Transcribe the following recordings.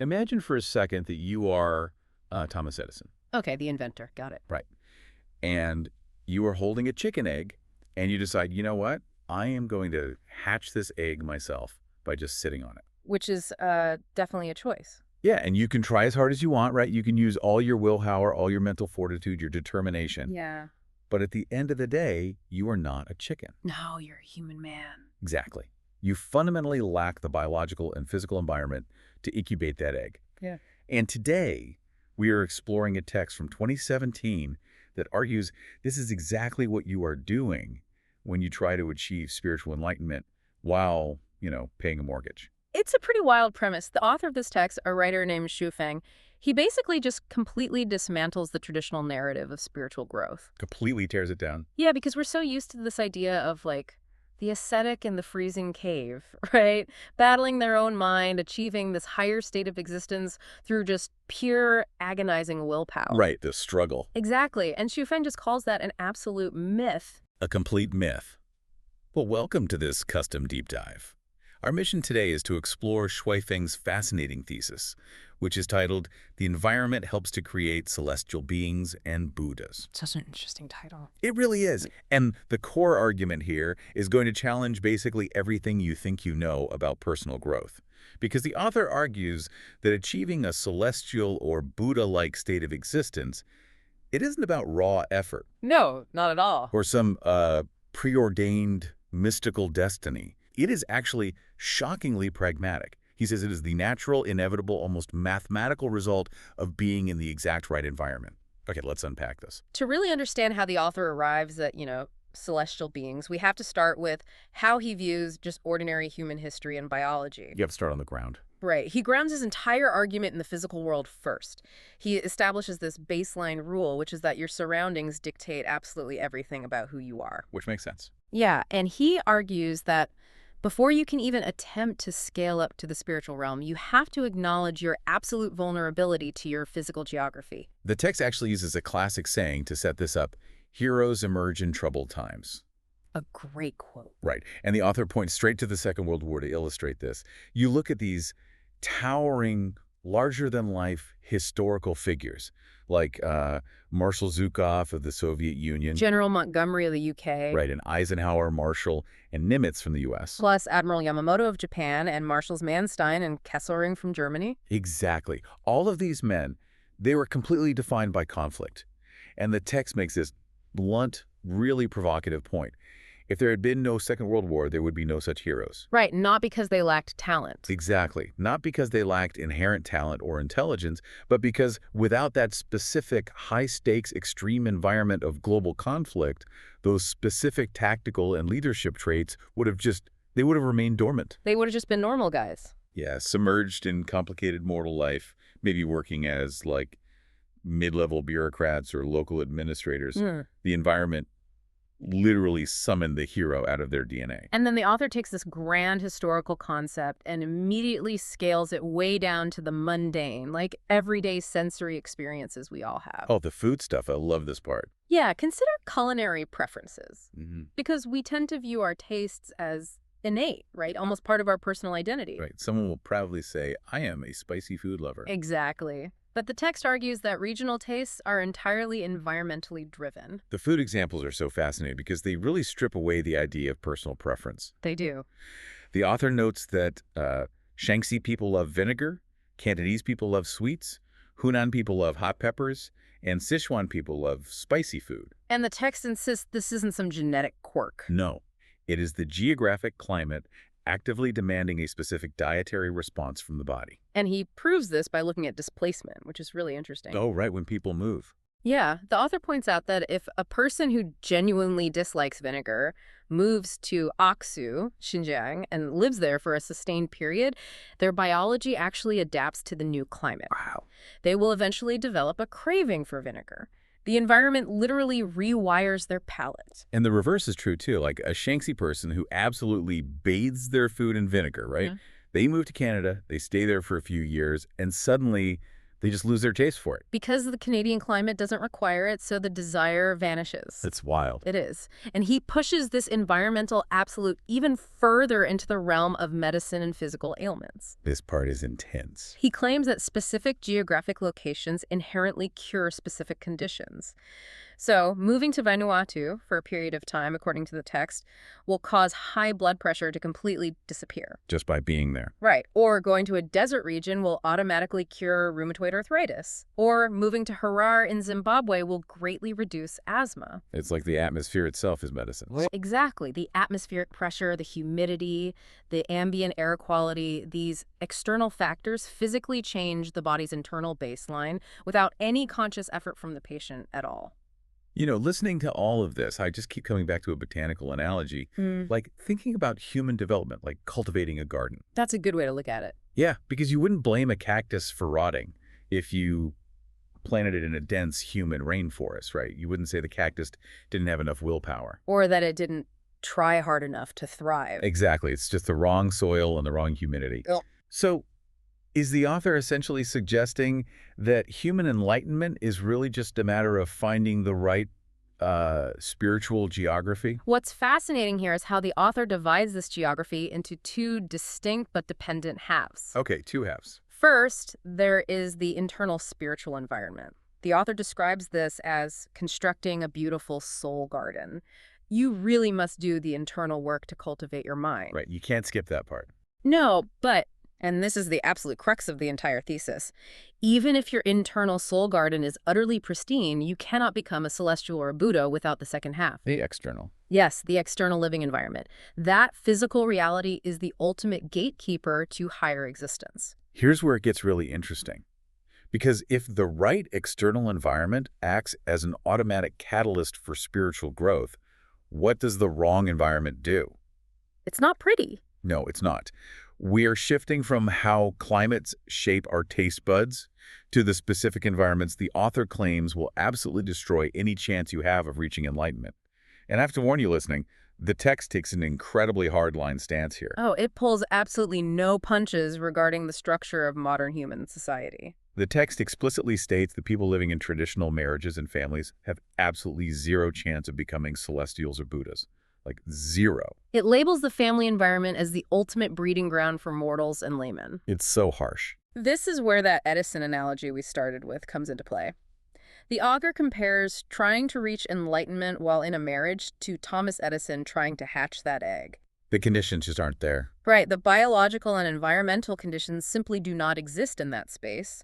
Imagine for a second that you are Thomas Edison, Okay, the inventor. Got it. right? And you are holding a chicken egg, and you decide, you know what? I am going to hatch this egg myself by just sitting on it. Which is definitely a choice. Yeah, and you can try as hard as you want, right? You can use all your willpower, all your mental fortitude, your determination. Yeah. But at the end of the day, you are not a chicken. No, you're a human man. Exactly. You fundamentally lack the biological and physical environment to incubate that egg. Yeah. And today, we are exploring a text from 2017 that argues this is exactly what you are doing when you try to achieve spiritual enlightenment while, paying a mortgage. It's a pretty wild premise. The author of this text, a writer named Xu Feng, he basically just completely dismantles the traditional narrative of spiritual growth. Completely tears it down. Yeah, because we're so used to this idea of like the ascetic in the freezing cave, right? Battling their own mind, achieving this higher state of existence through just pure agonizing willpower. Right, the struggle. Exactly. And Xu Feng just calls that an absolute myth. A complete myth. Well, welcome to this custom deep dive. Our mission today is to explore Shui Feng's fascinating thesis, which is titled, "The Environment Helps to Create Celestial Beings and Buddhas." Such an interesting title. It really is. And the core argument here is going to challenge basically everything you think you know about personal growth. Because the author argues that achieving a celestial or Buddha-like state of existence, it isn't about raw effort No, not at all. or some preordained mystical destiny. It is actually shockingly pragmatic. He says it is the natural, inevitable, almost mathematical result of being in the exact right environment. Okay, let's unpack this. To really understand how the author arrives at, celestial beings, we have to start with how he views just ordinary human history and biology. You have to start on the ground. Right. He grounds his entire argument in the physical world first. He establishes this baseline rule, which is that your surroundings dictate absolutely everything about who you are. Which makes sense. Yeah, and he argues that before you can even attempt to scale up to the spiritual realm, you have to acknowledge your absolute vulnerability to your physical geography. The text actually uses a classic saying to set this up: heroes emerge in troubled times. A great quote. Right. And the author points straight to the Second World War to illustrate this. You look at these towering, larger-than-life historical figures like Marshal Zhukov of the Soviet Union, General Montgomery of the UK. right, and Eisenhower, Marshall, and Nimitz from the U.S. Plus Admiral Yamamoto of Japan and Marshals Manstein and Kesselring from Germany. Exactly. All of these men, they were completely defined by conflict. And the text makes this blunt, really provocative point. If there had been no Second World War, there would be no such heroes. Right, not because they lacked talent. Exactly. Not because they lacked inherent talent or intelligence, but because without that specific high-stakes extreme environment of global conflict, those specific tactical and leadership traits would have remained dormant. They would have just been normal guys. Yeah, submerged in complicated mortal life, maybe working as, like, mid-level bureaucrats or local administrators. The environment literally summoned the hero out of their DNA. And then the author takes this grand historical concept and immediately scales it way down to the mundane, like everyday sensory experiences we all have. Oh, the food stuff. I love this part. Yeah, consider culinary preferences. Mm-hmm. Because we tend to view our tastes as innate, right? Almost part of our personal identity. Right. Someone will proudly say, I am a spicy food lover. Exactly. But the text argues that regional tastes are entirely environmentally driven. The food examples are so fascinating because they really strip away the idea of personal preference. They do. The author notes that Shaanxi people love vinegar, Cantonese people love sweets, Hunan people love hot peppers, and Sichuan people love spicy food. And the text insists this isn't some genetic quirk. No, it is the geographic climate actively demanding a specific dietary response from the body. And he proves this by looking at displacement, which is really interesting. Oh, right, when people move. Yeah, the author points out that if a person who genuinely dislikes vinegar moves to Aksu, Xinjiang, and lives there for a sustained period, their biology actually adapts to the new climate. Wow. They will eventually develop a craving for vinegar. The environment literally rewires their palate. And the reverse is true, too. Like a Shaanxi person who absolutely bathes their food in vinegar, right? Yeah. They move to Canada, they stay there for a few years, and suddenly They just lose their taste for it. Because the Canadian climate doesn't require it, so the desire vanishes. It's wild. It is. And he pushes this environmental absolute even further into the realm of medicine and physical ailments. This part is intense. He claims that specific geographic locations inherently cure specific conditions. So, moving to Vanuatu for a period of time, according to the text, will cause high blood pressure to completely disappear. Just by being there. Right. Or going to a desert region will automatically cure rheumatoid arthritis. Or moving to Harar in Zimbabwe will greatly reduce asthma. It's like the atmosphere itself is medicine. Exactly. The atmospheric pressure, the humidity, the ambient air quality, these external factors physically change the body's internal baseline without any conscious effort from the patient at all. You know, listening to all of this, I just keep coming back to a botanical analogy, like thinking about human development, like cultivating a garden. That's a good way to look at it. Yeah, because you wouldn't blame a cactus for rotting if you planted it in a dense human rainforest, right? You wouldn't say the cactus didn't have enough willpower. Or that it didn't try hard enough to thrive. Exactly. It's just the wrong soil and the wrong humidity. Yep. So is the author essentially suggesting that human enlightenment is really just a matter of finding the right spiritual geography? What's fascinating here is how the author divides this geography into two distinct but dependent halves. Okay, two halves. First, there is the internal spiritual environment. The author describes this as constructing a beautiful soul garden. You really must do the internal work to cultivate your mind. Right, you can't skip that part. No, but, and this is the absolute crux of the entire thesis, even if your internal soul garden is utterly pristine, you cannot become a celestial or a Buddha without the second half. The external. Yes, the external living environment. That physical reality is the ultimate gatekeeper to higher existence. Here's where it gets really interesting. Because if the right external environment acts as an automatic catalyst for spiritual growth, what does the wrong environment do? It's not pretty. No, it's not. We're shifting from how climates shape our taste buds to the specific environments the author claims will absolutely destroy any chance you have of reaching enlightenment. And I have to warn you listening, the text takes an incredibly hardline stance here. Oh, it pulls absolutely no punches regarding the structure of modern human society. The text explicitly states that people living in traditional marriages and families have absolutely zero chance of becoming celestials or Buddhas. Like zero. It labels the family environment as the ultimate breeding ground for mortals and laymen. It's so harsh. This is where that Edison analogy we started with comes into play. The author compares trying to reach enlightenment while in a marriage to Thomas Edison trying to hatch that egg. The conditions just aren't there. Right, the biological and environmental conditions simply do not exist in that space.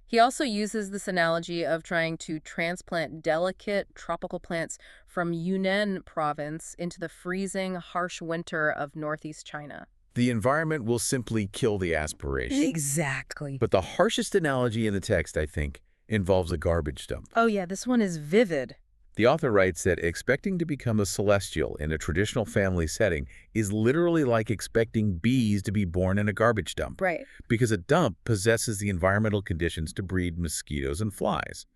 He also uses this analogy of trying to transplant delicate tropical plants from Yunnan province into the freezing, harsh winter of northeast China. The environment will simply kill the aspiration. Exactly. But the harshest analogy in the text, I think, involves a garbage dump. Oh yeah, this one is vivid. The author writes that expecting to become a celestial in a traditional family setting is literally like expecting bees to be born in a garbage dump. Right. Because a dump possesses the environmental conditions to breed mosquitoes and flies.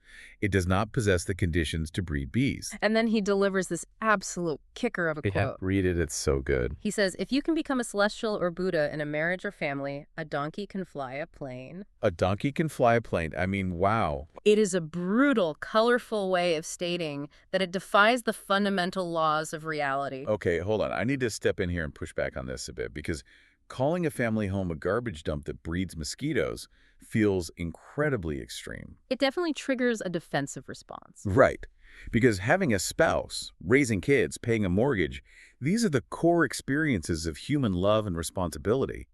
It does not possess the conditions to breed bees. And then he delivers this absolute kicker of a quote. Read it, it's so good. He says, if you can become a celestial or Buddha in a marriage or family, a donkey can fly a plane. A donkey can fly a plane. I mean, wow. It is a brutal, colorful way of stating that it defies the fundamental laws of reality. Okay, hold on. I need to step in here and push back on this a bit because calling a family home a garbage dump that breeds mosquitoes feels incredibly extreme. It definitely triggers a defensive response. Right. Because having a spouse, raising kids, paying a mortgage, these are the core experiences of human love and responsibility.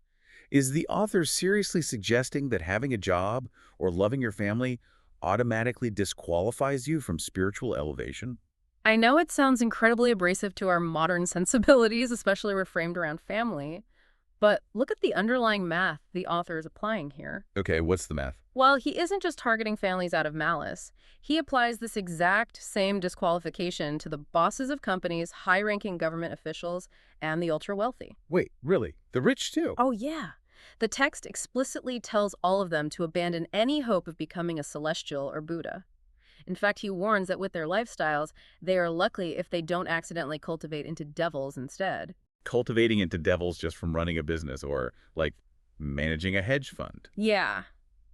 Is the author seriously suggesting that having a job or loving your family automatically disqualifies you from spiritual elevation? I know it sounds incredibly abrasive to our modern sensibilities, especially reframed around family, but look at the underlying math the author is applying here. Okay, what's the math? Well, he isn't just targeting families out of malice. He applies this exact same disqualification to the bosses of companies, high-ranking government officials, and the ultra-wealthy. Wait, really? The rich too? Oh, yeah. The text explicitly tells all of them to abandon any hope of becoming a celestial or Buddha. In fact, he warns that with their lifestyles, they are lucky if they don't accidentally cultivate into devils instead. Cultivating into devils just from running a business or, like, managing a hedge fund. Yeah.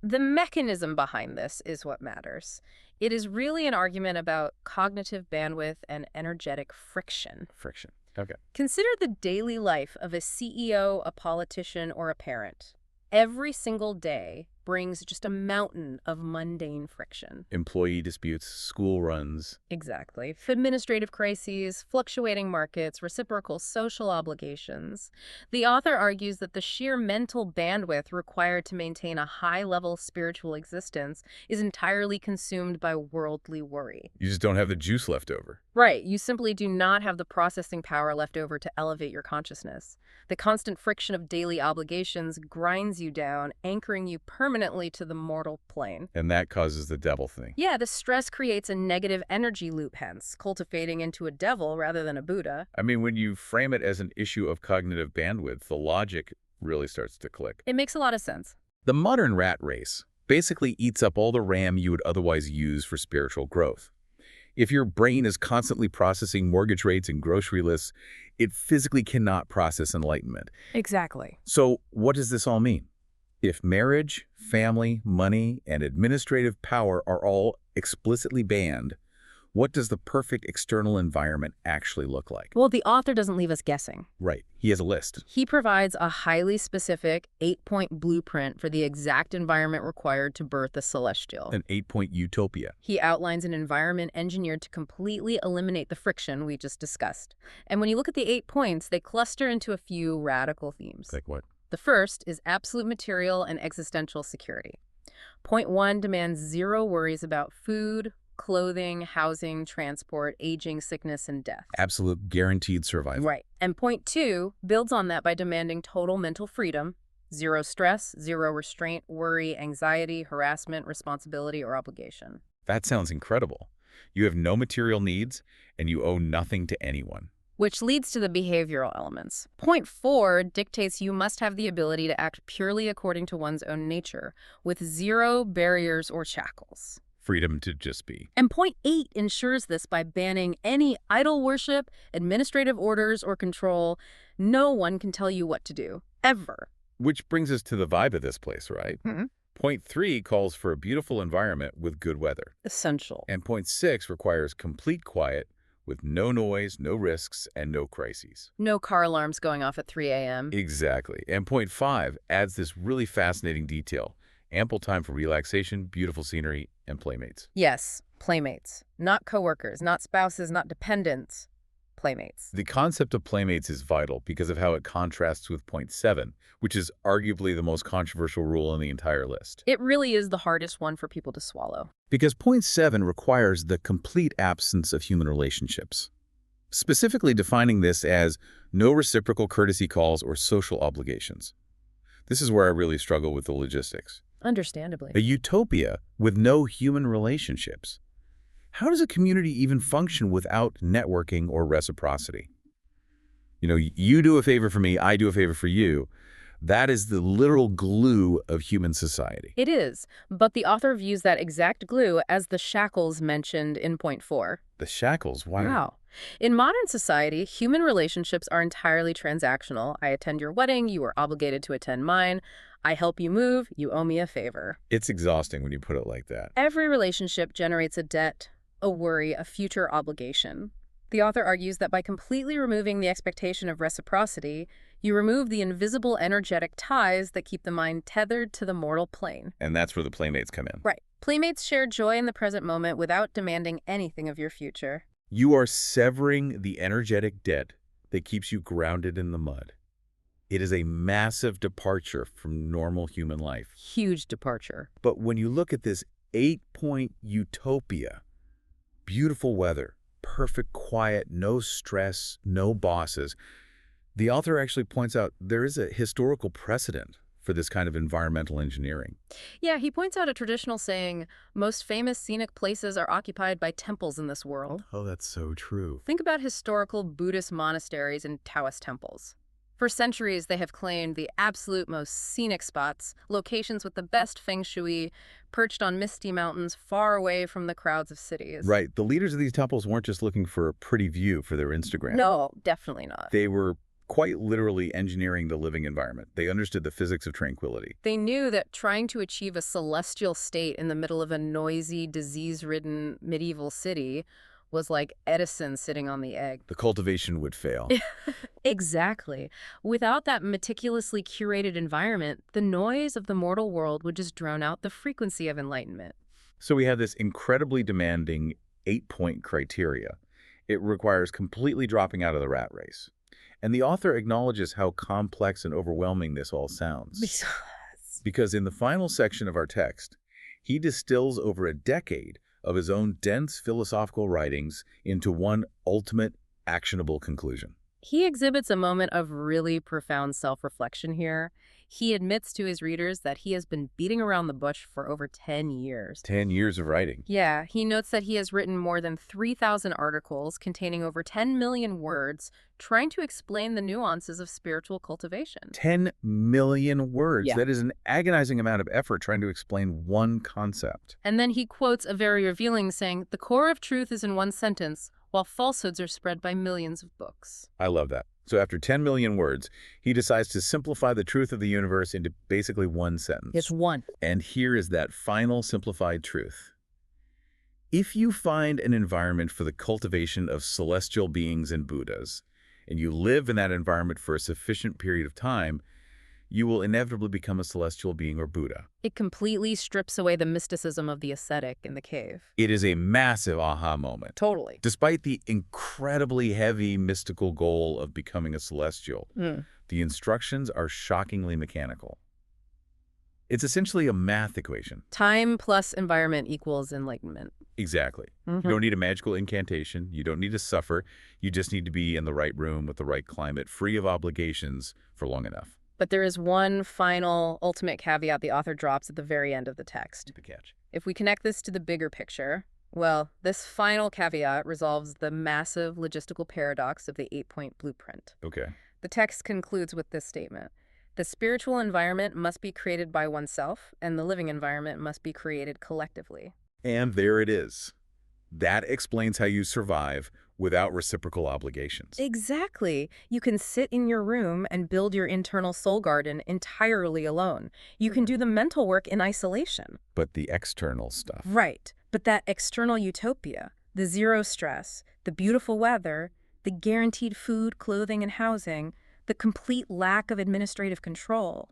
The mechanism behind this is what matters. It is really an argument about cognitive bandwidth and energetic friction. Friction. Okay. Consider the daily life of a CEO, a politician, or a parent. Every single day brings just a mountain of mundane friction. Employee disputes, school runs. Exactly. Administrative crises, fluctuating markets, reciprocal social obligations. The author argues that the sheer mental bandwidth required to maintain a high-level spiritual existence is entirely consumed by worldly worry. You just don't have the juice left over. Right. You simply do not have the processing power left over to elevate your consciousness. The constant friction of daily obligations grinds you down, anchoring you permanently to the mortal plane. And that causes the devil thing. Yeah, the stress creates a negative energy loop, hence, cultivating into a devil rather than a Buddha. I mean, when you frame it as an issue of cognitive bandwidth, the logic really starts to click. It makes a lot of sense. The modern rat race basically eats up all the RAM you would otherwise use for spiritual growth. If your brain is constantly processing mortgage rates and grocery lists, it physically cannot process enlightenment. Exactly. So what does this all mean? If marriage, family, money, and administrative power are all explicitly banned, what does the perfect external environment actually look like? Well, the author doesn't leave us guessing. Right. He has a list. He provides a highly specific 8-point blueprint for the exact environment required to birth a celestial. An 8-point utopia. He outlines an environment engineered to completely eliminate the friction we just discussed. And when you look at the 8 points, they cluster into a few radical themes. Like what? The first is absolute material and existential security. Point 1 demands zero worries about food, clothing, housing, transport, aging, sickness, and death. Absolute guaranteed survival. Right. And point 2 builds on that by demanding total mental freedom, zero stress, zero restraint, worry, anxiety, harassment, responsibility, or obligation. That sounds incredible. You have no material needs, and you owe nothing to anyone. Which leads to the behavioral elements. Point 4 dictates you must have the ability to act purely according to one's own nature, with zero barriers or shackles. Freedom to just be. And point 8 ensures this by banning any idol worship, administrative orders, or control. No one can tell you what to do, ever. Which brings us to the vibe of this place, right? Mm-hmm. Point 3 calls for a beautiful environment with good weather. Essential. And point 6 requires complete quiet with no noise, no risks, and no crises. No car alarms going off at 3 a.m. Exactly. And point 5 adds this really fascinating detail. Ample time for relaxation, beautiful scenery, and playmates. Yes, playmates. Not coworkers, not spouses, not dependents. Playmates. The concept of playmates is vital because of how it contrasts with point 7, which is arguably the most controversial rule in the entire list. It really is the hardest one for people to swallow. Because point 7 requires the complete absence of human relationships, specifically defining this as no reciprocal courtesy calls or social obligations. This is where I really struggle with the logistics. Understandably. A utopia with no human relationships. How does a community even function without networking or reciprocity? You know, you do a favor for me, I do a favor for you. That is the literal glue of human society. It is, but the author views that exact glue as the shackles mentioned in point 4. The shackles, wow. Wow. In modern society, human relationships are entirely transactional. I attend your wedding, you are obligated to attend mine. I help you move, you owe me a favor. It's exhausting when you put it like that. Every relationship generates a debt, a worry, a future obligation. The author argues that by completely removing the expectation of reciprocity, you remove the invisible energetic ties that keep the mind tethered to the mortal plane. And that's where the playmates come in. Right. Playmates share joy in the present moment without demanding anything of your future. You are severing the energetic debt that keeps you grounded in the mud. It is a massive departure from normal human life. Huge departure. But when you look at this 8-point utopia, beautiful weather, perfect quiet, no stress, no bosses, the author actually points out there is a historical precedent for this kind of environmental engineering. Yeah, he points out a traditional saying, most famous scenic places are occupied by temples in this world. Oh, that's so true. Think about historical Buddhist monasteries and Taoist temples. For centuries, they have claimed the absolute most scenic spots, locations with the best feng shui, perched on misty mountains far away from the crowds of cities. Right. The leaders of these temples weren't just looking for a pretty view for their Instagram. No, definitely not. They were quite literally engineering the living environment. They understood the physics of tranquility. They knew that trying to achieve a celestial state in the middle of a noisy, disease-ridden medieval city was like Edison sitting on the egg. The cultivation would fail. Exactly. Without that meticulously curated environment, the noise of the mortal world would just drown out the frequency of enlightenment. So we have this incredibly demanding 8-point criteria. It requires completely dropping out of the rat race. And the author acknowledges how complex and overwhelming this all sounds. Because in the final section of our text, he distills over a decade of his own dense philosophical writings into one ultimate, actionable conclusion. He exhibits a moment of really profound self-reflection here. He admits to his readers that he has been beating around the bush for over 10 years. 10 years of writing. Yeah, he notes that he has written more than 3,000 articles containing over 10 million words trying to explain the nuances of spiritual cultivation. 10 million words. Yeah. That is an agonizing amount of effort trying to explain one concept. And then he quotes a very revealing saying, "The core of truth is in one sentence, while falsehoods are spread by millions of books." I love that. So after 10 million words, he decides to simplify the truth of the universe into basically one sentence. It's one. And here is that final simplified truth. If you find an environment for the cultivation of celestial beings and Buddhas, and you live in that environment for a sufficient period of time, you will inevitably become a celestial being or Buddha. It completely strips away the mysticism of the ascetic in the cave. It is a massive aha moment. Totally. Despite the incredibly heavy mystical goal of becoming a celestial, the instructions are shockingly mechanical. It's essentially a math equation. Time plus environment equals enlightenment. Exactly. You don't need a magical incantation. You don't need to suffer. You just need to be in the right room with the right climate, free of obligations for long enough. But there is one final, ultimate caveat the author drops at the very end of the text. The catch. If we connect this to the bigger picture, well, this final caveat resolves the massive logistical paradox of the 8-point blueprint. Okay. The text concludes with this statement: the spiritual environment must be created by oneself, and the living environment must be created collectively. And there it is. That explains how you survive without reciprocal obligations. Exactly. You can sit in your room and build your internal soul garden entirely alone. You can do the mental work in isolation. But the external stuff. Right. But that external utopia, the zero stress, the beautiful weather, the guaranteed food, clothing, and housing, the complete lack of administrative control,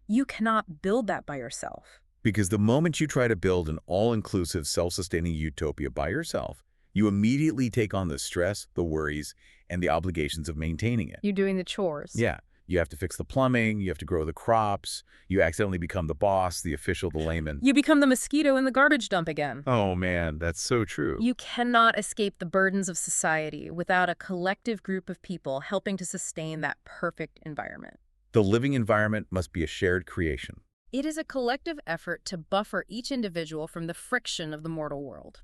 you cannot build that by yourself. Because the moment you try to build an all-inclusive, self-sustaining utopia by yourself, you immediately take on the stress, the worries, and the obligations of maintaining it. You're doing the chores. Yeah. You have to fix the plumbing, you have to grow the crops, you accidentally become the boss, the official, the layman. You become the mosquito in the garbage dump again. Oh man, that's so true. You cannot escape the burdens of society without a collective group of people helping to sustain that perfect environment. The living environment must be a shared creation. It is a collective effort to buffer each individual from the friction of the mortal world.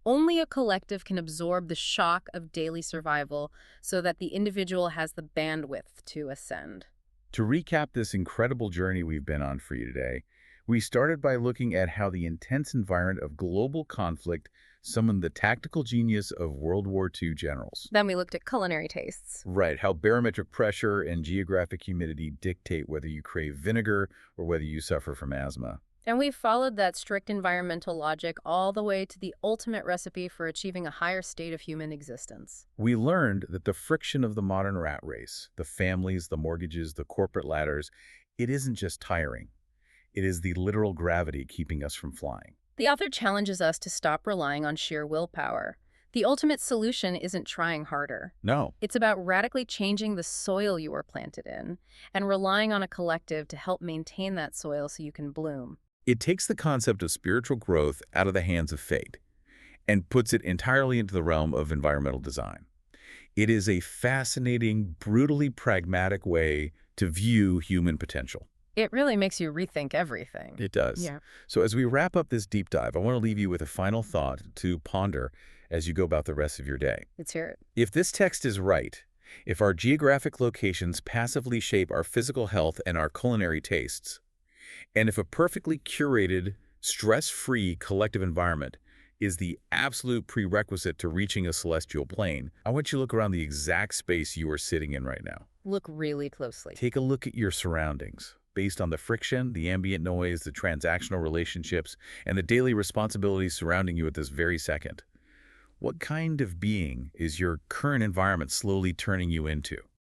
Only a collective can absorb the shock of daily survival so that the individual has the bandwidth to ascend. To recap this incredible journey we've been on for you today, we started by looking at how the intense environment of global conflict summoned the tactical genius of World War II generals. Then we looked at culinary tastes. Right, how barometric pressure and geographic humidity dictate whether you crave vinegar or whether you suffer from asthma. And we followed that strict environmental logic all the way to the ultimate recipe for achieving a higher state of human existence. We learned that the friction of the modern rat race, the families, the mortgages, the corporate ladders, it isn't just tiring. It is the literal gravity keeping us from flying. The author challenges us to stop relying on sheer willpower. The ultimate solution isn't trying harder. No. It's about radically changing the soil you are planted in and relying on a collective to help maintain that soil so you can bloom. It takes the concept of spiritual growth out of the hands of fate and puts it entirely into the realm of environmental design. It is a fascinating, brutally pragmatic way to view human potential. It really makes you rethink everything. It does. Yeah. So as we wrap up this deep dive, I want to leave you with a final thought to ponder as you go about the rest of your day. Let's hear it. If this text is right, if our geographic locations passively shape our physical health and our culinary tastes, and if a perfectly curated, stress-free collective environment is the absolute prerequisite to reaching a celestial plane, I want you to look around the exact space you are sitting in right now. Look really closely. Take a look at your surroundings. Based on the friction, the ambient noise, the transactional relationships, and the daily responsibilities surrounding you at this very second. What kind of being is your current environment slowly turning you into?